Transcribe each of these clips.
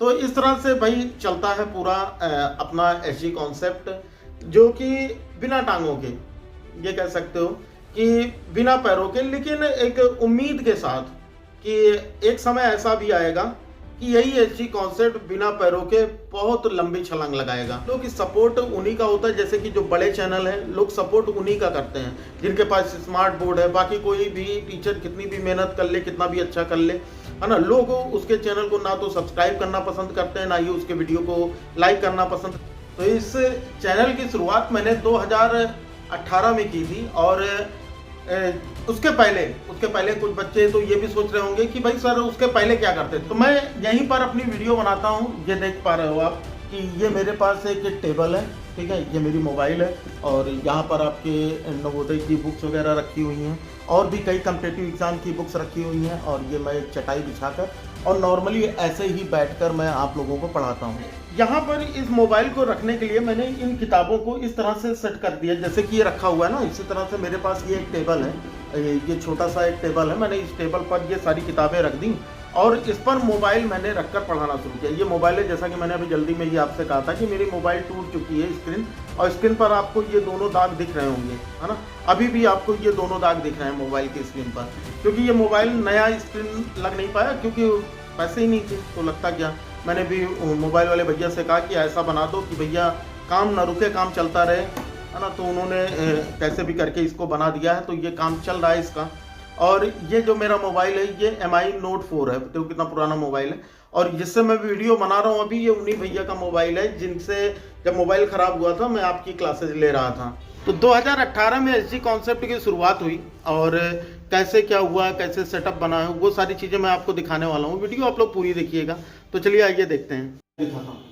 तो इस तरह से भाई चलता है पूरा अपना एचजी कॉन्सेप्ट, जो कि बिना टांगों के, ये कह सकते हो कि बिना पैरों के, लेकिन एक उम्मीद के साथ कि एक समय ऐसा भी आएगा कि यही एचजी कॉन्सेप्ट बिना पैरों के बहुत लंबी छलांग लगाएगा। लोग सपोर्ट उन्हीं का होता है, जैसे कि जो बड़े चैनल हैं लोग सपोर्ट उन्हीं का करते हैं जिनके पास स्मार्ट बोर्ड है। बाकी कोई भी टीचर कितनी भी मेहनत कर ले, कितना भी अच्छा कर ले, है ना, लोग उसके चैनल को ना तो सब्सक्राइब करना पसंद करते हैं, ना ही उसके वीडियो को लाइक करना पसंद। तो इस चैनल की शुरुआत मैंने 2018 में की थी, और उसके पहले कुछ बच्चे तो ये भी सोच रहे होंगे कि भाई सर उसके पहले क्या करते थे। तो मैं यहीं पर अपनी वीडियो बनाता हूँ। ये देख पा रहे हो आप कि ये मेरे पास एक टेबल है, ठीक है, ये मेरी मोबाइल है, और यहाँ पर आपके नवोदय की बुक्स वगैरह रखी हुई हैं, और भी कई कॉम्पिटिटिव एग्जाम की बुक्स रखी हुई हैं। और ये मैं एक चटाई बिछाकर और नॉर्मली ऐसे ही बैठकर मैं आप लोगों को पढ़ाता हूँ। यहाँ पर इस मोबाइल को रखने के लिए मैंने इन किताबों को इस तरह से सेट कर दिया, जैसे कि ये रखा हुआ है ना, इसी तरह से मेरे पास ये एक टेबल है, ये छोटा सा एक टेबल है। मैंने इस टेबल पर ये सारी किताबें रख दी और इस पर मोबाइल मैंने रखकर पढ़ाना शुरू किया। ये मोबाइल है, जैसा कि मैंने अभी जल्दी में ये आपसे कहा था कि मेरी मोबाइल टूट चुकी है स्क्रीन, और स्क्रीन पर आपको ये दोनों दाग दिख रहे होंगे, है ना, अभी भी आपको ये दोनों दाग दिख रहे हैं मोबाइल की स्क्रीन पर, क्योंकि ये मोबाइल नया स्क्रीन लग नहीं पाया, क्योंकि पैसे ही नहीं थे। तो लगता क्या, मैंने भी मोबाइल वाले भैया से कहा कि ऐसा बना दो कि भैया काम ना रुके, काम चलता रहे, है ना। तो उन्होंने कैसे भी करके इसको बना दिया है, तो ये काम चल रहा है इसका। और ये जो मेरा मोबाइल है ये MI Note 4 है, तो कितना पुराना मोबाइल है, और जिससे मैं वीडियो बना रहा हूँ अभी, ये उन्हीं भैया का मोबाइल है जिनसे जब मोबाइल ख़राब हुआ था मैं आपकी क्लासेज ले रहा था। तो 2018 में एचजी कॉन्सेप्ट की शुरुआत हुई, और कैसे क्या हुआ, कैसे सेटअप बना है, वो सारी चीज़ें मैं आपको दिखाने वाला हूँ। वीडियो आप लोग पूरी देखिएगा। तो चलिए आइए देखते हैं, दिखाता हूँ।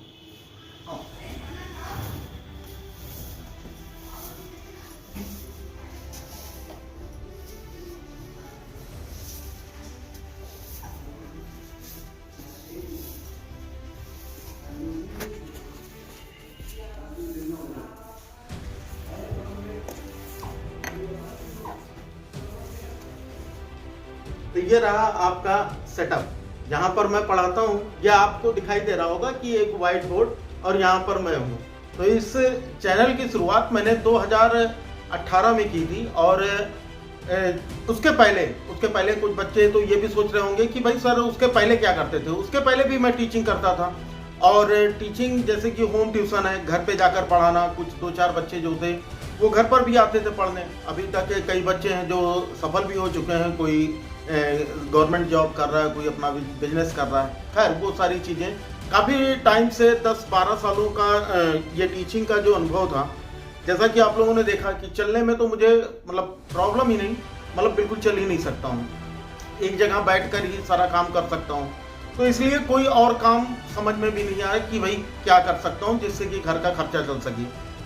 तो ये रहा आपका सेटअप, यहाँ पर मैं पढ़ाता हूँ। यह आपको दिखाई दे रहा होगा कि एक व्हाइट बोर्ड, और यहाँ पर मैं हूँ। तो इस चैनल की शुरुआत मैंने 2018 में की थी, और उसके पहले कुछ बच्चे तो ये भी सोच रहे होंगे कि भाई सर उसके पहले क्या करते थे। उसके पहले भी मैं टीचिंग करता था, और टीचिंग जैसे कि होम ट्यूशन है, घर पे जाकर पढ़ाना। कुछ 2-4 बच्चे जो थे वो घर पर भी आते थे पढ़ने। अभी तक कई बच्चे हैं जो सफल भी हो चुके हैं, कोई गवर्नमेंट जॉब कर रहा है, कोई अपना बिजनेस कर रहा है। खैर वो सारी चीज़ें काफ़ी टाइम से 10-12 सालों का ये टीचिंग का जो अनुभव था, जैसा कि आप लोगों ने देखा कि चलने में तो मुझे मतलब प्रॉब्लम ही नहीं, मतलब बिल्कुल चल ही नहीं सकता हूँ, एक जगह बैठकर ही सारा काम कर सकता हूँ। तो इसलिए कोई और काम समझ में भी नहीं आया कि भाई क्या कर सकता हूँ जिससे कि घर का खर्चा चल सके।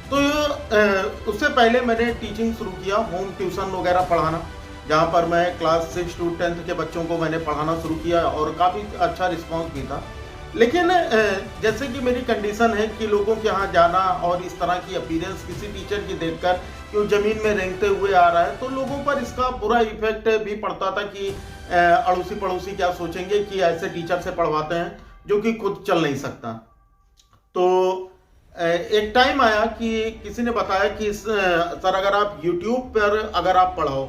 तो उससे पहले मैंने टीचिंग शुरू किया, होम ट्यूशन वगैरह पढ़ाना, जहाँ पर मैं क्लास 6 to 10 के बच्चों को मैंने पढ़ाना शुरू किया, और काफ़ी अच्छा रिस्पांस भी था। लेकिन जैसे कि मेरी कंडीशन है कि लोगों के यहाँ जाना और इस तरह की अपीयरेंस किसी टीचर की देखकर कि वो ज़मीन में रेंगते हुए आ रहा है, तो लोगों पर इसका बुरा इफेक्ट भी पड़ता था कि अड़ोसी पड़ोसी क्या सोचेंगे कि ऐसे टीचर से पढ़वाते हैं जो कि खुद चल नहीं सकता। तो एक टाइम आया कि किसी ने बताया कि सर अगर आप YouTube पर अगर आप पढ़ाओ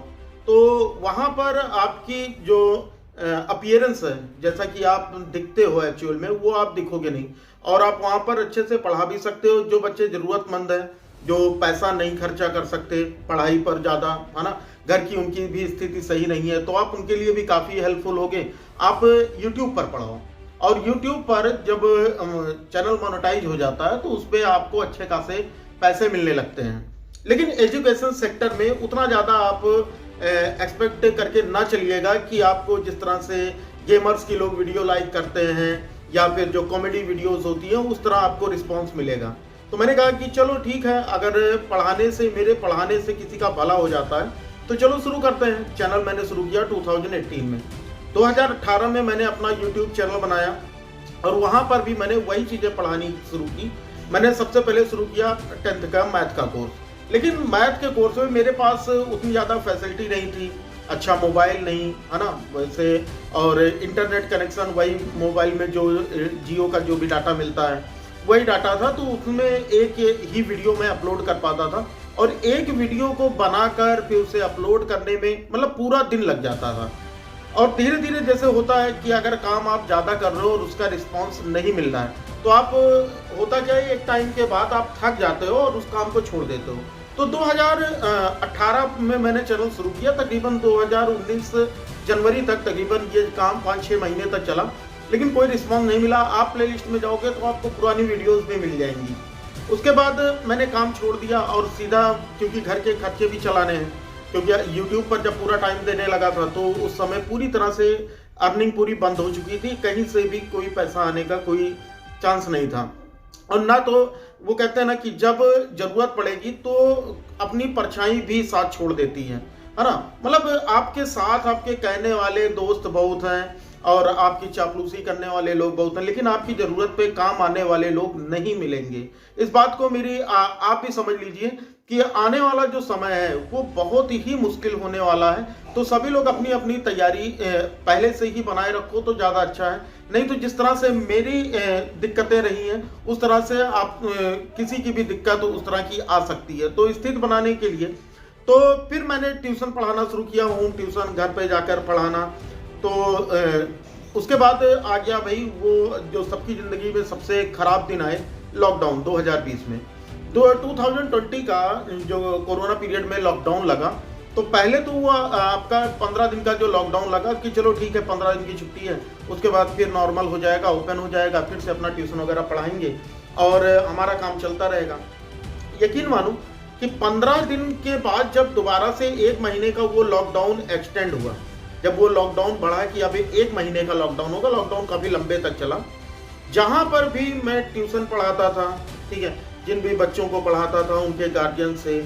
तो वहाँ पर आपकी जो अपीयरेंस है, जैसा कि आप दिखते हो एक्चुअल में, वो आप दिखोगे नहीं, और आप वहाँ पर अच्छे से पढ़ा भी सकते हो। जो बच्चे ज़रूरतमंद हैं, जो पैसा नहीं खर्चा कर सकते पढ़ाई पर ज़्यादा, है ना, घर की उनकी भी स्थिति सही नहीं है, तो आप उनके लिए भी काफ़ी हेल्पफुल होगे। आप YouTube पर पढ़ाओ, और YouTube पर जब चैनल मोनेटाइज हो जाता है तो उस पर आपको अच्छे खासे पैसे मिलने लगते हैं। लेकिन एजुकेशन सेक्टर में उतना ज़्यादा आप एक्सपेक्ट करके ना चलिएगा कि आपको जिस तरह से गेमर्स की लोग वीडियो लाइक करते हैं या फिर जो कॉमेडी वीडियोस होती हैं उस तरह आपको रिस्पांस मिलेगा। तो मैंने कहा कि चलो ठीक है, अगर मेरे पढ़ाने से किसी का भला हो जाता है तो चलो शुरू करते हैं। चैनल मैंने शुरू किया 2018 में। 2018 में मैंने अपना यूट्यूब चैनल बनाया, और वहाँ पर भी मैंने वही चीज़ें पढ़ानी शुरू की। मैंने सबसे पहले शुरू किया 10th का मैथ का कोर्स, लेकिन मैथ के कोर्स में मेरे पास उतनी ज़्यादा फैसिलिटी नहीं थी, अच्छा मोबाइल नहीं, है ना वैसे, और इंटरनेट कनेक्शन वही मोबाइल में जो जियो का जो भी डाटा मिलता है वही डाटा था, तो उसमें एक ही वीडियो मैं अपलोड कर पाता था, और एक वीडियो को बनाकर फिर उसे अपलोड करने में मतलब पूरा दिन लग जाता था। और धीरे धीरे जैसे होता है कि अगर काम आप ज़्यादा कर रहे हो और उसका रिस्पांस नहीं मिल रहा है तो आप, होता क्या है, एक टाइम के बाद आप थक जाते हो और उस काम को छोड़ देते हो। तो 2018 में मैंने चैनल शुरू किया, तकरीबन 2019 जनवरी तक तकरीबन ये काम 5-6 महीने तक चला, लेकिन कोई रिस्पांस नहीं मिला। आप प्लेलिस्ट में जाओगे तो आपको पुरानी वीडियोस भी मिल जाएंगी। उसके बाद मैंने काम छोड़ दिया और सीधा, क्योंकि घर के खर्चे भी चलाने हैं, क्योंकि यूट्यूब पर जब पूरा टाइम देने लगा था तो उस समय पूरी तरह से अर्निंग पूरी बंद हो चुकी थी, कहीं से भी कोई पैसा आने का कोई चांस नहीं था। और ना तो वो कहते हैं ना कि जब जरूरत पड़ेगी तो अपनी परछाई भी साथ छोड़ देती है ना। मतलब आपके साथ आपके कहने वाले दोस्त बहुत हैं और आपकी चापलूसी करने वाले लोग बहुत हैं, लेकिन आपकी जरूरत पे काम आने वाले लोग नहीं मिलेंगे। इस बात को मेरी आप भी समझ लीजिए कि आने वाला जो समय है वो बहुत ही मुश्किल होने वाला है। तो सभी लोग अपनी अपनी तैयारी पहले से ही बनाए रखो तो ज़्यादा अच्छा है, नहीं तो जिस तरह से मेरी दिक्कतें रही हैं उस तरह से आप किसी की भी दिक्कत उस तरह की आ सकती है। तो स्थिति बनाने के लिए तो फिर मैंने ट्यूशन पढ़ाना शुरू किया, होम ट्यूशन घर पे जाकर पढ़ाना। तो उसके बाद आ गया भाई वो जो सबकी ज़िंदगी में सबसे ख़राब दिन आए, लॉकडाउन 2020 में। 2020 का जो कोरोना पीरियड में लॉकडाउन लगा, तो पहले तो वो आपका 15 दिन का जो लॉकडाउन लगा कि चलो ठीक है 15 दिन की छुट्टी है, उसके बाद फिर नॉर्मल हो जाएगा, ओपन हो जाएगा, फिर से अपना ट्यूशन वगैरह पढ़ाएंगे और हमारा काम चलता रहेगा। यकीन मानो कि 15 दिन के बाद जब दोबारा से 1 महीने का वो लॉकडाउन एक्सटेंड हुआ, जब वो लॉकडाउन बढ़ा कि अब 1 महीने का लॉकडाउन होगा, लॉकडाउन काफ़ी लंबे तक चला। जहाँ पर भी मैं ट्यूशन पढ़ाता था, ठीक है, जिन भी बच्चों को पढ़ाता था उनके गार्जियन से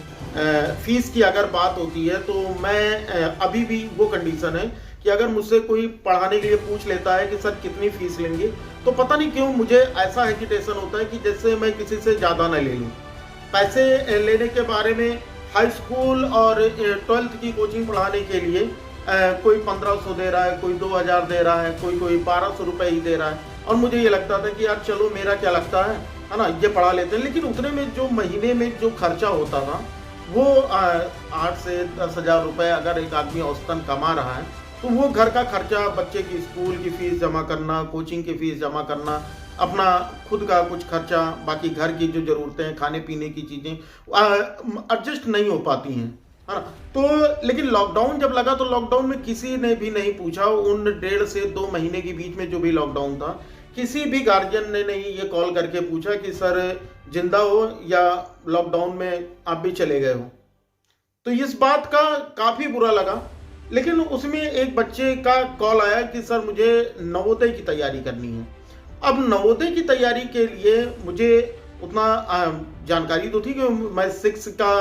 फीस की अगर बात होती है तो मैं अभी भी वो कंडीशन है कि अगर मुझसे कोई पढ़ाने के लिए पूछ लेता है कि सर कितनी फीस लेंगे, तो पता नहीं क्यों मुझे ऐसा हेजिटेशन होता है कि जैसे मैं किसी से ज़्यादा ना ले लूँ। पैसे लेने के बारे में हाई स्कूल और 12th की कोचिंग पढ़ाने के लिए कोई 1500 दे रहा है, कोई 2000 दे रहा है, कोई 1200 रुपये ही दे रहा है, और मुझे ये लगता था कि यार चलो मेरा क्या लगता है ना, ये पढ़ा लेते हैं। लेकिन उतने में जो महीने में जो खर्चा होता था वो 8 से 10 हज़ार रुपये अगर एक आदमी औसतन कमा रहा है तो वो घर का खर्चा, बच्चे की स्कूल की फीस जमा करना, कोचिंग की फीस जमा करना, अपना खुद का कुछ खर्चा, बाकी घर की जो ज़रूरतें हैं, खाने पीने की चीज़ें एडजस्ट नहीं हो पाती हैं, है ना। तो लेकिन लॉकडाउन जब लगा तो लॉकडाउन में किसी ने भी नहीं पूछा, उन 1.5 से 2 महीने के बीच में जो भी लॉकडाउन था, किसी भी गार्जियन ने नहीं ये कॉल करके पूछा कि सर जिंदा हो या लॉकडाउन में आप भी चले गए हो। तो इस बात का काफ़ी बुरा लगा। लेकिन उसमें एक बच्चे का कॉल आया कि सर मुझे नवोदय की तैयारी करनी है। अब नवोदय की तैयारी के लिए मुझे उतना जानकारी तो थी कि मैं 6 का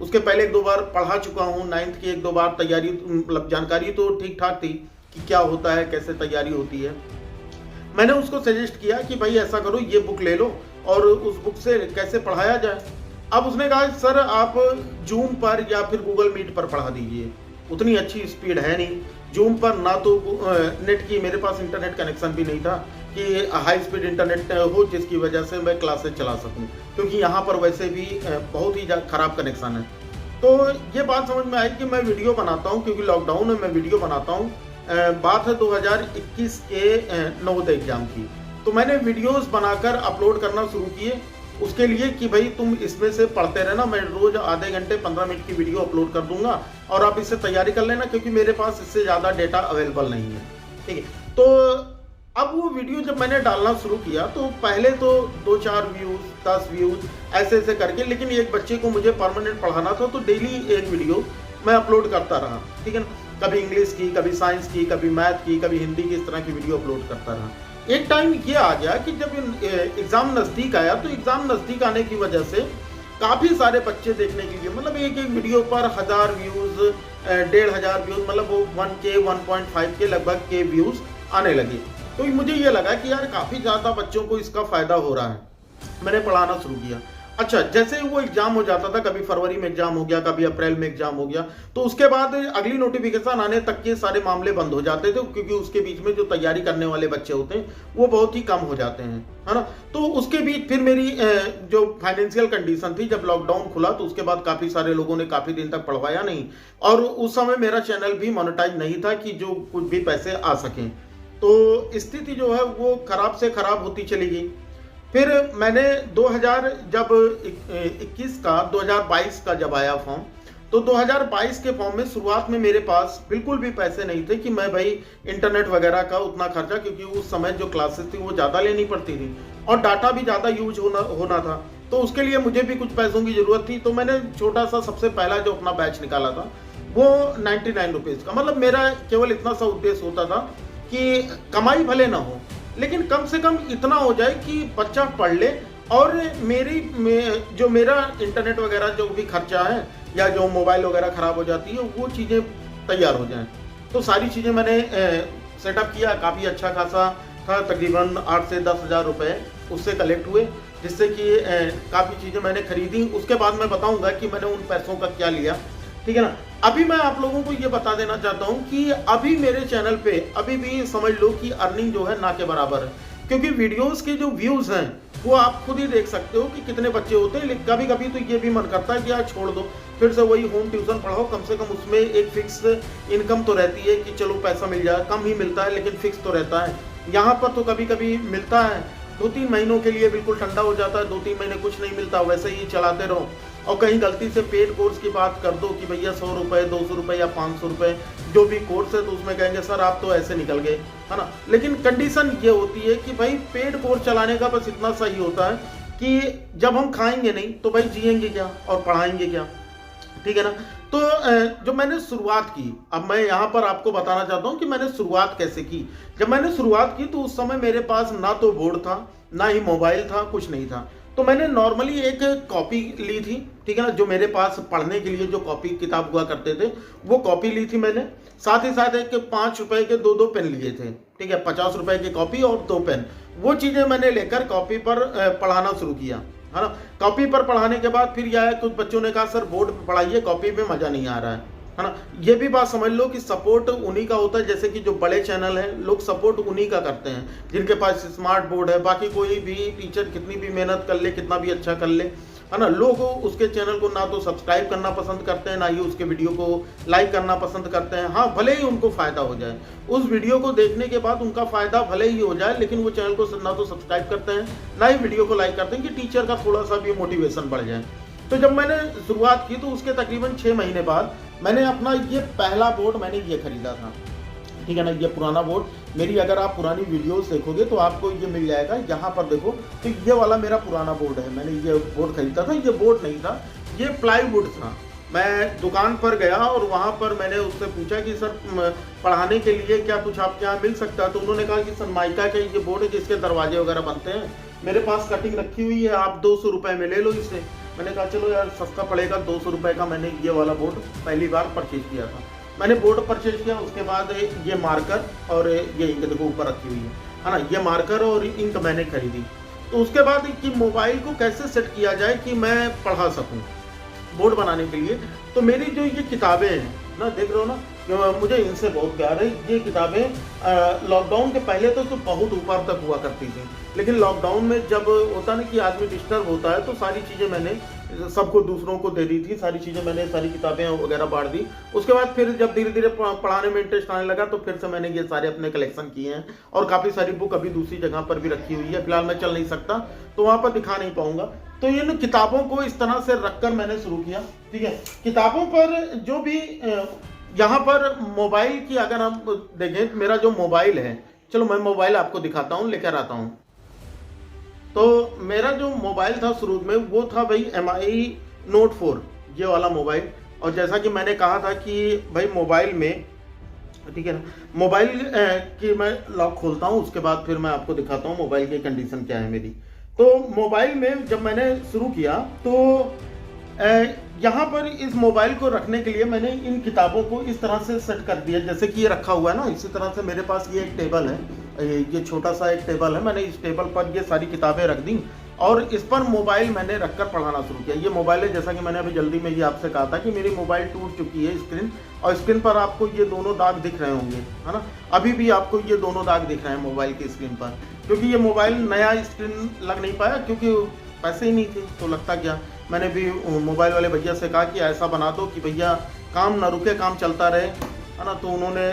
उसके पहले 1-2 बार पढ़ा चुका हूँ, 9th की 1-2 बार तैयारी, मतलब जानकारी तो ठीक ठाक थी कि क्या होता है, कैसे तैयारी होती है। मैंने उसको सजेस्ट किया कि भाई ऐसा करो, ये बुक ले लो और उस बुक से कैसे पढ़ाया जाए। अब उसने कहा सर आप जूम पर या फिर गूगल मीट पर पढ़ा दीजिए, उतनी अच्छी स्पीड है नहीं जूम पर, ना तो नेट की, मेरे पास इंटरनेट कनेक्शन भी नहीं था कि हाई स्पीड इंटरनेट हो जिसकी वजह से मैं क्लासेस चला सकूं, क्योंकि यहाँ पर वैसे भी बहुत ही ख़राब कनेक्शन है। तो ये बात समझ में आई कि मैं वीडियो बनाता हूँ, क्योंकि लॉकडाउन में मैं वीडियो बनाता हूँ। बात है 2021 के नवोदय एग्जाम की। तो मैंने वीडियोस बनाकर अपलोड करना शुरू किए उसके लिए कि भाई तुम इसमें से पढ़ते रहना, मैं रोज आधे घंटे 15 मिनट की वीडियो अपलोड कर दूंगा और आप इससे तैयारी कर लेना, क्योंकि मेरे पास इससे ज़्यादा डेटा अवेलेबल नहीं है, ठीक है। तो अब वो वीडियो जब मैंने डालना शुरू किया तो पहले तो 2-4 व्यूज़, 10 व्यूज़ ऐसे ऐसे करके, लेकिन एक बच्चे को मुझे परमानेंट पढ़ाना था तो डेली एक वीडियो मैं अपलोड करता रहा, ठीक है ना। कभी इंग्लिश की, कभी साइंस की, कभी मैथ की, कभी हिंदी की, इस तरह की वीडियो अपलोड करता रहा। एक टाइम ये आ गया कि जब एग्ज़ाम नज़दीक आया तो एग्ज़ाम नज़दीक आने की वजह से काफ़ी सारे बच्चे देखने के लिए, मतलब एक एक वीडियो पर 1000 व्यूज़, 1500 व्यूज़, मतलब वो 1K 1.5 के लगभग के व्यूज़ आने लगे। तो मुझे ये लगा कि यार काफ़ी ज़्यादा बच्चों को इसका फ़ायदा हो रहा है। मैंने पढ़ाना शुरू किया अच्छा, जैसे ही वो एग्जाम हो जाता था, कभी फरवरी में एग्जाम हो गया, कभी अप्रैल में एग्जाम हो गया, तो उसके बाद अगली नोटिफिकेशन आने तक के सारे मामले बंद हो जाते थे, क्योंकि उसके बीच में जो तैयारी करने वाले बच्चे होते हैं वो बहुत ही कम हो जाते हैं, है ना। तो उसके बीच फिर मेरी जो फाइनेंशियल कंडीशन थी, जब लॉकडाउन खुला तो उसके बाद काफी सारे लोगों ने काफी दिन तक पढ़वाया नहीं, और उस समय मेरा चैनल भी मोनेटाइज नहीं था कि जो कुछ भी पैसे आ सकें। तो स्थिति जो है वो खराब से खराब होती चली गई। फिर मैंने 2022 का जब आया फॉर्म, तो 2022 के फॉर्म में शुरुआत में मेरे पास बिल्कुल भी पैसे नहीं थे कि मैं भाई इंटरनेट वगैरह का उतना खर्चा, क्योंकि उस समय जो क्लासेस थी वो ज़्यादा लेनी पड़ती थी और डाटा भी ज़्यादा यूज होना था, तो उसके लिए मुझे भी कुछ पैसों की ज़रूरत थी। तो मैंने छोटा सा सबसे पहला जो अपना बैच निकाला था वो 99 रुपीज़ का, मतलब मेरा केवल इतना सा उद्देश्य होता था कि कमाई भले ना हो, लेकिन कम से कम इतना हो जाए कि बच्चा पढ़ ले और जो मेरा इंटरनेट वगैरह जो भी खर्चा है या जो मोबाइल वगैरह ख़राब हो जाती है वो चीज़ें तैयार हो जाएं। तो सारी चीज़ें मैंने सेटअप किया, काफ़ी अच्छा खासा था, तकरीबन 8 से 10 हज़ार रुपये उससे कलेक्ट हुए, जिससे कि काफ़ी चीज़ें मैंने खरीदी। उसके बाद मैं बताऊँगा कि मैंने उन पैसों का क्या लिया, ठीक है ना। अभी मैं आप लोगों को ये बता देना चाहता हूँ कि अभी मेरे चैनल पे अभी भी समझ लो कि अर्निंग जो है ना के बराबर है, क्योंकि वीडियोस के जो व्यूज़ हैं वो आप खुद ही देख सकते हो कि कितने बच्चे होते हैं। लेकिन कभी कभी तो ये भी मन करता है कि यार छोड़ दो, फिर से वही होम ट्यूशन पढ़ाओ, कम से कम उसमें एक फिक्स इनकम तो रहती है कि चलो पैसा मिल जाए, कम ही मिलता है लेकिन फिक्स तो रहता है। यहाँ पर तो कभी कभी मिलता है 2-3 महीनों के लिए बिल्कुल ठंडा हो जाता है, 2-3 महीने कुछ नहीं मिलता, वैसे ही चलाते रहो। और कहीं गलती से पेड कोर्स की बात कर दो कि भैया 100 रुपये, 200 रुपये या 500 रुपये जो भी कोर्स है, तो उसमें कहेंगे सर आप तो ऐसे निकल गए, है ना। लेकिन कंडीशन ये होती है कि भाई पेड कोर्स चलाने का बस इतना सही होता है कि जब हम खाएंगे नहीं तो भाई जिएंगे क्या और पढ़ाएंगे क्या, ठीक है ना। तो जो मैंने शुरुआत की, अब मैं यहाँ पर आपको बताना चाहता हूँ कि मैंने शुरुआत कैसे की। जब मैंने शुरुआत की तो उस समय मेरे पास ना तो बोर्ड था, ना ही मोबाइल था, कुछ नहीं था। तो मैंने नॉर्मली एक कॉपी ली थी, ठीक है ना, जो मेरे पास पढ़ने के लिए जो कॉपी किताब हुआ करते थे वो कॉपी ली थी मैंने। साथ ही साथ एक 5 रुपए के 2 पेन लिए थे, ठीक है, 50 रुपए की कॉपी और 2 पेन। वो चीज़ें मैंने लेकर कॉपी पर पढ़ाना शुरू किया, है ना। कॉपी पर पढ़ाने के बाद फिर यह कुछ बच्चों ने कहा सर बोर्ड पर पढ़ाइए, कॉपी में मज़ा नहीं आ रहा है ना। ये भी बात समझ लो कि सपोर्ट उन्हीं का होता है, जैसे कि जो बड़े चैनल हैं लोग सपोर्ट उन्हीं का करते हैं जिनके पास स्मार्ट बोर्ड है। बाकी कोई भी टीचर कितनी भी मेहनत कर ले, कितना भी अच्छा कर ले, है ना, लोग उसके चैनल को ना तो सब्सक्राइब करना पसंद करते हैं, ना ही उसके वीडियो को लाइक करना पसंद करते हैं। हाँ, भले ही उनको फ़ायदा हो जाए, उस वीडियो को देखने के बाद उनका फ़ायदा भले ही हो जाए, लेकिन वो चैनल को ना तो सब्सक्राइब करते हैं, ना ही वीडियो को लाइक करते हैं कि टीचर का थोड़ा सा भी मोटिवेशन बढ़ जाए। तो जब मैंने शुरुआत की तो उसके तकरीबन 6 महीने बाद मैंने अपना ये पहला बोर्ड मैंने ये खरीदा था, ठीक है ना। ये पुराना बोर्ड मेरी, अगर आप पुरानी वीडियोस देखोगे तो आपको ये मिल जाएगा। यहाँ पर देखो तो ये वाला मेरा पुराना बोर्ड है, मैंने ये बोर्ड खरीदा था। ये बोर्ड नहीं था, ये प्लाईवुड था। मैं दुकान पर गया और वहाँ पर मैंने उससे पूछा कि सर पढ़ाने के लिए क्या कुछ आपके यहाँ मिल सकता है। तो उन्होंने कहा कि सनमाइका के ये बोर्ड है जिसके दरवाजे वगैरह बनते हैं, मेरे पास कटिंग रखी हुई है, आप 200 रुपये में ले लो इसे। मैंने कहा चलो यार सस्ता पड़ेगा, 200 रुपये का मैंने ये वाला बोर्ड पहली बार परचेज किया था। मैंने बोर्ड परचेज किया, उसके बाद ये मार्कर और ये इंक देखो ऊपर रखी हुई है ना, ये मार्कर और इंक मैंने खरीदी। तो उसके बाद कि मोबाइल को कैसे सेट किया जाए कि मैं पढ़ा सकूं बोर्ड बनाने के लिए, तो मेरी जो ये किताबें हैं ना, देख रहे हो ना, मुझे इनसे बहुत प्यार है। ये किताबें लॉकडाउन के पहले तो बहुत ऊपर तक हुआ करती थी, लेकिन लॉकडाउन में जब होता ना कि आदमी डिस्टर्ब होता है, तो सारी चीज़ें मैंने सबको दूसरों को दे दी थी, सारी चीज़ें मैंने सारी किताबें वगैरह बांट दी। उसके बाद फिर जब धीरे धीरे पढ़ाने में इंटरेस्ट आने लगा तो फिर से मैंने ये सारे अपने कलेक्शन किए हैं, और काफ़ी सारी बुक अभी दूसरी जगह पर भी रखी हुई है। फिलहाल मैं चल नहीं सकता तो वहाँ पर दिखा नहीं पाऊंगा। तो इन किताबों को इस तरह से रखकर मैंने शुरू किया, ठीक है। किताबों पर जो भी यहाँ पर मोबाइल की अगर हम देखें, मेरा जो मोबाइल है, चलो मैं मोबाइल आपको दिखाता हूँ, लेकर आता हूँ। तो मेरा जो मोबाइल था शुरू में वो था भाई MI Note 4, ये वाला मोबाइल। और जैसा कि मैंने कहा था कि भाई मोबाइल में, ठीक है ना, मोबाइल की मैं लॉक खोलता हूँ, उसके बाद फिर मैं आपको दिखाता हूँ मोबाइल की कंडीशन क्या है मेरी। तो मोबाइल में जब मैंने शुरू किया तो यहाँ पर इस मोबाइल को रखने के लिए मैंने इन किताबों को इस तरह से सेट कर दिया, जैसे कि ये रखा हुआ है ना, इसी तरह से मेरे पास ये एक टेबल है, ये छोटा सा एक टेबल है। मैंने इस टेबल पर ये सारी किताबें रख दी और इस पर मोबाइल मैंने रखकर पढ़ाना शुरू किया। ये मोबाइल है, जैसा कि मैंने अभी जल्दी में ही आपसे कहा था कि मेरी मोबाइल टूट चुकी है स्क्रीन, और स्क्रीन पर आपको ये दोनों दाग दिख रहे होंगे, है ना। अभी भी आपको ये दोनों दाग दिख रहे हैं मोबाइल की स्क्रीन पर, क्योंकि ये मोबाइल नया स्क्रीन लग नहीं पाया, क्योंकि पैसे ही नहीं थे। तो लगता क्या, मैंने भी मोबाइल वाले भैया से कहा कि ऐसा बना दो कि भैया काम ना रुके, काम चलता रहे, है ना। तो उन्होंने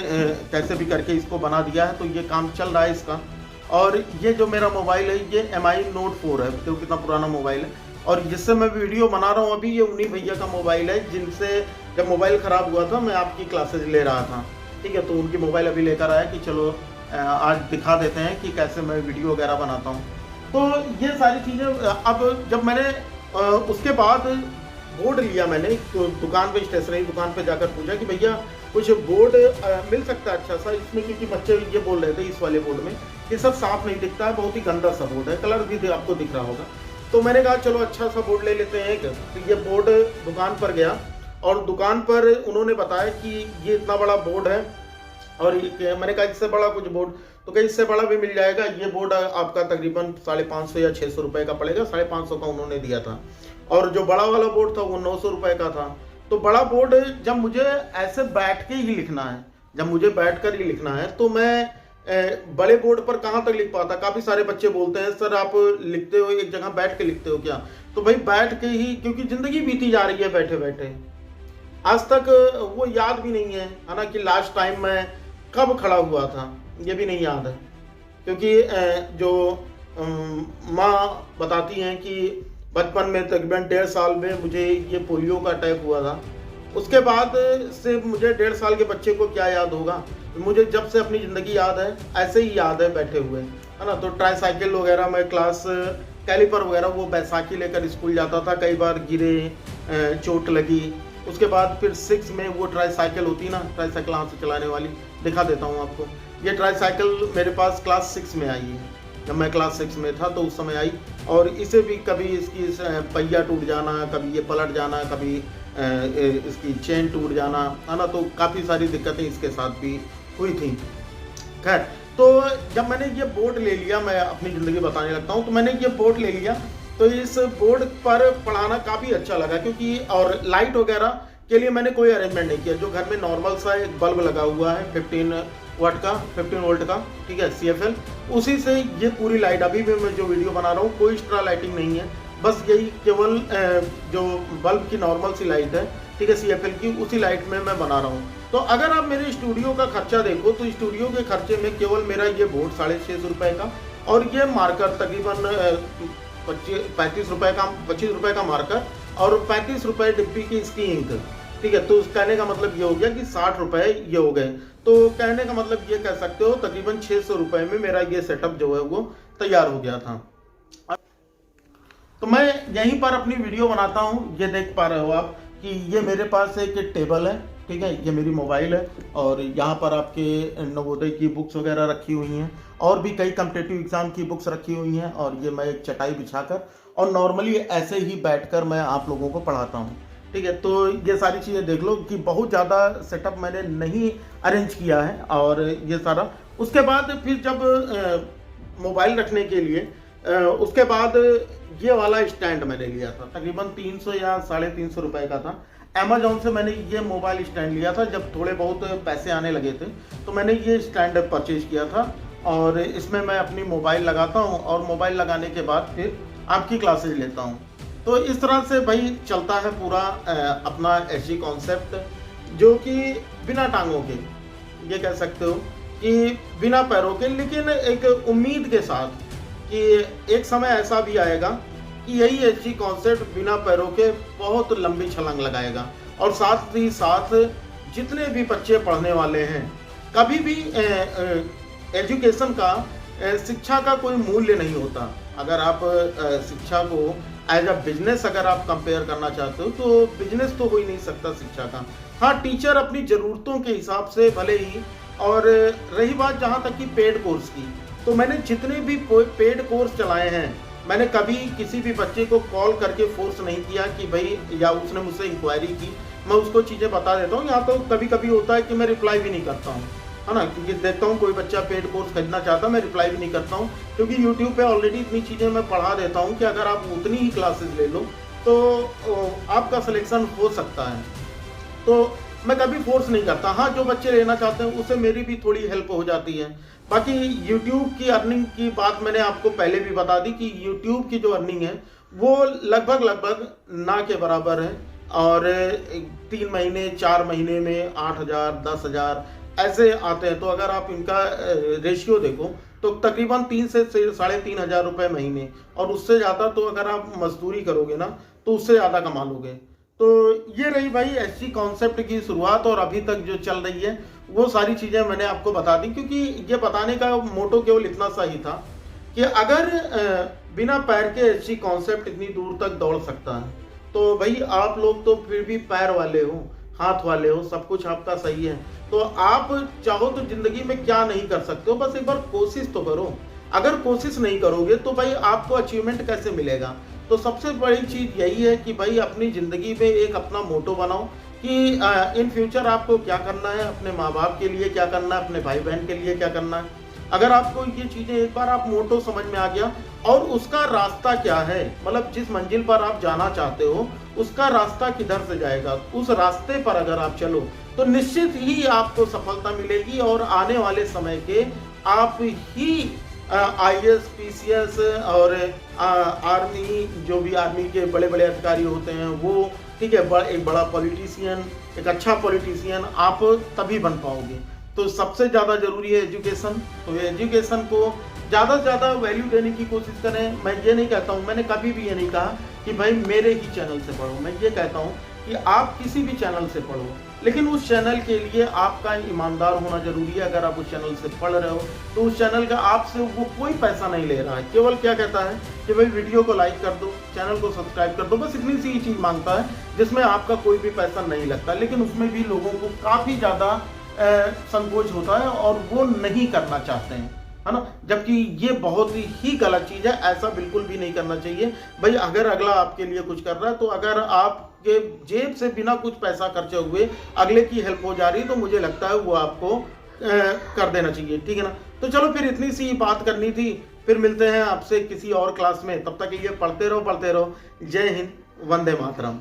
कैसे भी करके इसको बना दिया है, तो ये काम चल रहा है इसका। और ये जो मेरा मोबाइल है ये MI Note 4 है, तो कितना पुराना मोबाइल है। और जिससे मैं वीडियो बना रहा हूँ अभी, ये उन्हीं भैया का मोबाइल है जिनसे जब मोबाइल ख़राब हुआ था मैं आपकी क्लासेज ले रहा था, ठीक है। तो उनकी मोबाइल अभी लेकर आया कि चलो आज दिखा देते हैं कि कैसे मैं वीडियो वगैरह बनाता हूँ। तो ये सारी चीज़ें अब जब मैंने उसके बाद बोर्ड लिया, मैंने दुकान पे, स्टेशनरी दुकान पे जाकर पूछा कि भैया कुछ बोर्ड मिल सकता है अच्छा सा इसमें, क्योंकि बच्चे ये बोल रहे थे इस वाले बोर्ड में ये सब साफ नहीं दिखता है, बहुत ही गंदा सा बोर्ड है, कलर भी आपको दिख रहा होगा। तो मैंने कहा चलो अच्छा सा बोर्ड ले लेते हैं। तो ये बोर्ड दुकान पर गया और दुकान पर उन्होंने बताया कि ये इतना बड़ा बोर्ड है, और मैंने कहा इससे बड़ा कुछ बोर्ड, तो कहीं इससे बड़ा भी मिल जाएगा। ये बोर्ड आपका तकरीबन 550 या 600 रुपये का पड़ेगा, 550 का उन्होंने दिया था, और जो बड़ा वाला बोर्ड था वो 900 रुपये का था। तो बड़ा बोर्ड जब मुझे ऐसे बैठ के ही लिखना है, जब मुझे बैठ कर ही लिखना है, तो मैं बड़े बोर्ड पर कहाँ तक लिख पाता। काफ़ी सारे बच्चे बोलते हैं सर आप लिखते हो एक जगह बैठ के लिखते हो क्या, तो भाई बैठ के ही, क्योंकि ज़िंदगी बीती जा रही है बैठे बैठे, आज तक वो याद भी नहीं है ना कि लास्ट टाइम मैं कब खड़ा हुआ था, ये भी नहीं याद है। क्योंकि जो माँ बताती हैं कि बचपन में तकरीबन 1.5 साल में मुझे ये पोलियो का अटैक हुआ था, उसके बाद से मुझे 1.5 साल के बच्चे को क्या याद होगा। मुझे जब से अपनी ज़िंदगी याद है ऐसे ही याद है बैठे हुए, है ना। तो ट्राईसाइकिल वगैरह में क्लास कैलिपर वगैरह वो बैसाखी लेकर स्कूल जाता था, कई बार गिरे, चोट लगी। उसके बाद फिर 6 में वो ट्राईसाइकिल होती ना, ट्राईसाइकिल हाथ से चलाने वाली, दिखा देता हूँ आपको। ये ट्राईसाइकिल मेरे पास क्लास 6 में आई है, जब मैं क्लास 6 में था तो उस समय आई। और इसे भी कभी इसकी पहिया टूट जाना, कभी ये पलट जाना, कभी इसकी चेन टूट जाना, है ना। तो काफ़ी सारी दिक्कतें इसके साथ भी हुई थी। खैर, तो जब मैंने ये बोर्ड ले लिया, मैं अपनी ज़िंदगी बताने लगता हूँ, तो मैंने ये बोर्ड ले लिया, तो इस बोर्ड पर पढ़ाना काफ़ी अच्छा लगा, क्योंकि और लाइट वगैरह के लिए मैंने कोई अरेंजमेंट नहीं किया। जो घर में नॉर्मल सा एक बल्ब लगा हुआ है 15 वोल्ट का, ठीक है, CFL, उसी से ये पूरी लाइट, अभी भी मैं जो वीडियो बना रहा हूँ कोई एक्स्ट्रा लाइटिंग नहीं है, बस यही केवल जो बल्ब की नॉर्मल सी लाइट है, ठीक है, CFL की, उसी लाइट में मैं बना रहा हूँ। तो अगर आप मेरे स्टूडियो का खर्चा देखो तो स्टूडियो के खर्चे में केवल मेरा ये बोर्ड 650 रुपये का, और ये मार्कर तकरीबन 25 रुपये का मार्कर, और 35 रुपये डिब्बी की इसकी इंक, ठीक है। तो कहने का मतलब ये हो गया कि 60 रुपये ये हो गए। तो कहने का मतलब ये कह सकते हो तकरीबन 600 रुपये में मेरा ये सेटअप जो है वो तैयार हो गया था। तो मैं यहीं पर अपनी वीडियो बनाता हूँ, ये देख पा रहे हो आप कि ये मेरे पास एक टेबल है, ठीक है, ये मेरी मोबाइल है, और यहाँ पर आपके नवोदय की बुक्स वगैरह रखी हुई हैं, और भी कई कॉम्पिटिटिव एग्जाम की बुक्स रखी हुई हैं। और ये मैं एक चटाई बिछाकर और नॉर्मली ऐसे ही बैठकर मैं आप लोगों को पढ़ाता हूँ, ठीक है। तो ये सारी चीज़ें देख लो कि बहुत ज़्यादा सेटअप मैंने नहीं अरेंज किया है, और ये सारा। उसके बाद फिर जब मोबाइल रखने के लिए उसके बाद ये वाला स्टैंड मैंने लिया था, तकरीबन 300 या 350 रुपये का था। अमेजोन से मैंने ये मोबाइल स्टैंड लिया था, जब थोड़े बहुत पैसे आने लगे थे तो मैंने ये स्टैंड परचेज किया था, और इसमें मैं अपनी मोबाइल लगाता हूँ, और मोबाइल लगाने के बाद फिर आपकी क्लासेज लेता हूँ। तो इस तरह से भाई चलता है पूरा अपना SG कॉन्सेप्ट, जो कि बिना टांगों के, ये कह सकते हो कि बिना पैरों के, लेकिन एक उम्मीद के साथ कि एक समय ऐसा भी आएगा कि यही SG कॉन्सेप्ट बिना पैरों के बहुत लंबी छलांग लगाएगा। और साथ ही साथ जितने भी बच्चे पढ़ने वाले हैं, कभी भी एजुकेशन का, शिक्षा का कोई मूल्य नहीं होता। अगर आप शिक्षा को एज अ बिजनेस अगर आप कंपेयर करना चाहते हो तो बिजनेस तो हो ही नहीं सकता शिक्षा का। हाँ, टीचर अपनी ज़रूरतों के हिसाब से भले ही। और रही बात जहाँ तक कि पेड कोर्स की, तो मैंने जितने भी पेड कोर्स चलाए हैं, मैंने कभी किसी भी बच्चे को कॉल करके फोर्स नहीं किया कि भाई, या उसने मुझसे इंक्वायरी की, मैं उसको चीज़ें बता देता हूँ। यहाँ तो कभी कभी होता है कि मैं रिप्लाई भी नहीं करता हूँ, है ना, क्योंकि देखता हूँ कोई बच्चा पेड कोर्स खरीदना चाहता है, मैं रिप्लाई भी नहीं करता हूँ, क्योंकि यूट्यूब पे ऑलरेडी इतनी चीज़ें मैं पढ़ा देता हूँ कि अगर आप उतनी ही क्लासेस ले लो तो आपका सिलेक्शन हो सकता है। तो मैं कभी फोर्स नहीं करता। हाँ, जो बच्चे लेना चाहते हैं उससे मेरी भी थोड़ी हेल्प हो जाती है। बाकी यूट्यूब की अर्निंग की बात मैंने आपको पहले भी बता दी कि यूट्यूब की जो अर्निंग है वो लगभग ना के बराबर है, और 3 महीने 4 महीने में 8,000 10,000 ऐसे आते हैं। तो अगर आप इनका रेशियो देखो तो तकरीबन 3 से 3,500 रुपये महीने, और उससे ज़्यादा तो अगर आप मजदूरी करोगे ना तो उससे ज़्यादा कमा लोगे। तो ये रही भाई एसजी कॉन्सेप्ट की शुरुआत, और अभी तक जो चल रही है वो सारी चीज़ें मैंने आपको बता दी, क्योंकि ये बताने का मोटो केवल इतना सा ही था कि अगर बिना पैर के एसजी कॉन्सेप्ट इतनी दूर तक दौड़ सकता है तो भाई आप लोग तो फिर भी पैर वाले हो, हाथ वाले हो, सब कुछ आपका सही है, तो आप चाहो तो जिंदगी में क्या नहीं कर सकते हो, बस एक बार कोशिश तो करो। अगर कोशिश नहीं करोगे तो भाई आपको अचीवमेंट कैसे मिलेगा। तो सबसे बड़ी चीज़ यही है कि भाई अपनी ज़िंदगी में एक अपना मोटो बनाओ कि इन फ्यूचर आपको क्या करना है, अपने माँ बाप के लिए क्या करना है, अपने भाई बहन के लिए क्या करना है। अगर आपको ये चीज़ें एक बार आप मोटो समझ में आ गया और उसका रास्ता क्या है, मतलब जिस मंजिल पर आप जाना चाहते हो उसका रास्ता किधर से जाएगा, उस रास्ते पर अगर आप चलो तो निश्चित ही आपको सफलता मिलेगी, और आने वाले समय के आप ही IAS PCS और आर्मी, जो भी आर्मी के बड़े बड़े अधिकारी होते हैं वो, ठीक है, एक बड़ा पॉलिटिशियन, एक अच्छा पॉलिटिशियन आप तभी बन पाओगे। तो सबसे ज़्यादा ज़रूरी है एजुकेशन। तो एजुकेशन को ज़्यादा से ज़्यादा वैल्यू देने की कोशिश करें। मैं ये नहीं कहता हूँ, मैंने कभी भी ये नहीं कहा कि भाई मेरे ही चैनल से पढ़ो, मैं ये कहता हूँ कि आप किसी भी चैनल से पढ़ो, लेकिन उस चैनल के लिए आपका ईमानदार होना जरूरी है। अगर आप उस चैनल से पढ़ रहे हो तो उस चैनल का आपसे वो कोई पैसा नहीं ले रहा है, केवल क्या कहता है कि भाई वीडियो को लाइक कर दो, चैनल को सब्सक्राइब कर दो, बस इतनी सी चीज़ मांगता है जिसमें आपका कोई भी पैसा नहीं लगता। लेकिन उसमें भी लोगों को काफ़ी ज़्यादा संकोच होता है और वो नहीं करना चाहते हैं, है ना, जबकि ये बहुत ही गलत चीज़ है। ऐसा बिल्कुल भी नहीं करना चाहिए भाई। अगर अगला आपके लिए कुछ कर रहा है तो अगर आपके जेब से बिना कुछ पैसा खर्चे हुए अगले की हेल्प हो जा रही है तो मुझे लगता है वो आपको कर देना चाहिए, ठीक है ना। तो चलो फिर इतनी सी बात करनी थी, फिर मिलते हैं आपसे किसी और क्लास में। तब तक ये पढ़ते रहो। जय हिंद, वंदे मातरम।